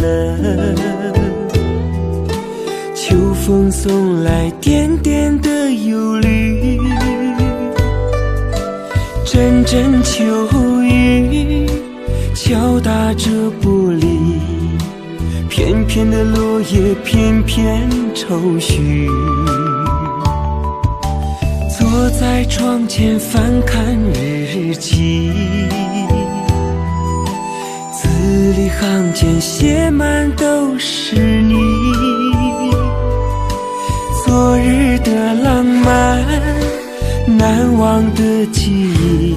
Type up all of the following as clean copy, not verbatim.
了。秋风送来点点的忧虑，阵阵秋雨敲打着玻璃，片片的落叶片片愁绪。坐在窗前翻看日记，字里行间写满都是你。昨日的浪漫，难忘的记忆，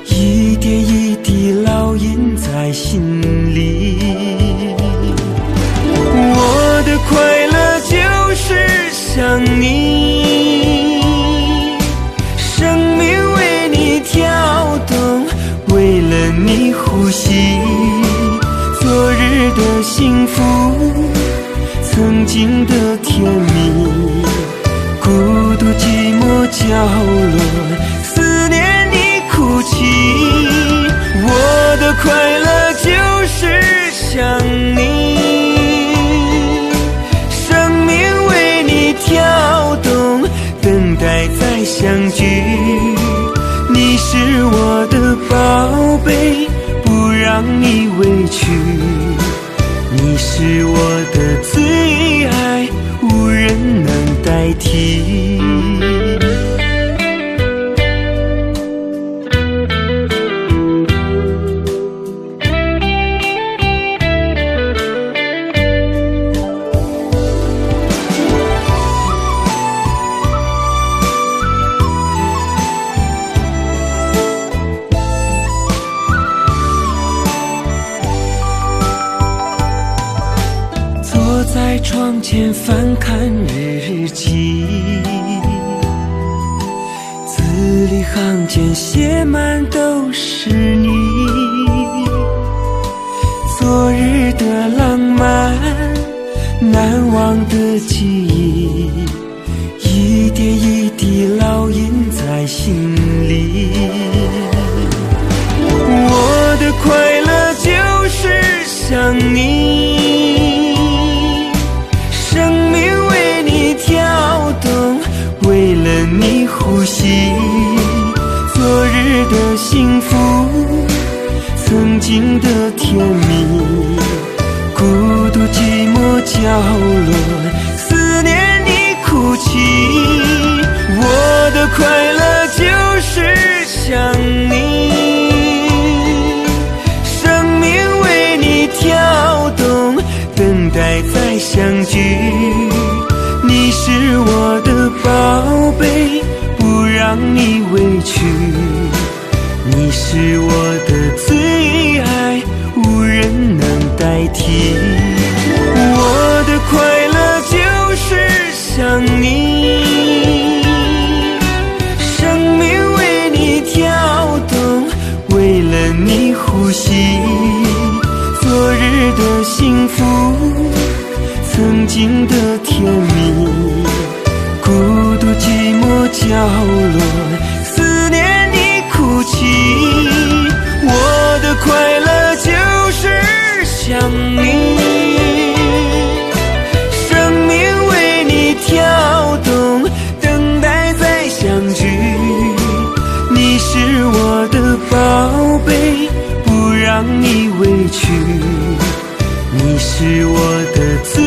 一点一滴烙印在心里。我的快乐就是想你，生命为你跳动，为了你呼吸。昨日的幸福，曾经的甜蜜，孤独寂寞角落，思念你哭泣。我的快乐就是想你，生命为你跳动，等待再相聚。你是我的宝贝，不让你委屈。你是我的最爱，无人能代替。坐在窗前翻看日记，字里行间写满都是你。昨日的浪漫，难忘的记忆，一点一滴烙印在心里。我的快乐就是想你，生命为你跳动，为了你呼吸。昨日的幸福，曾经的甜蜜，孤独寂寞角落，思念你哭泣。我的快乐就是想你，生命为你跳动，等待再相聚。你是我的宝贝，不让你委屈。你是我的最爱，无人能代替。我的快乐就是想你，生命为你跳动，为了你呼吸。昨日的幸福，曾经的甜蜜，孤独寂寞角落，思念你哭泣。我的快乐就是想你，生命为你跳动，等待再相聚。你是我的宝贝，不让你委屈。你是我的最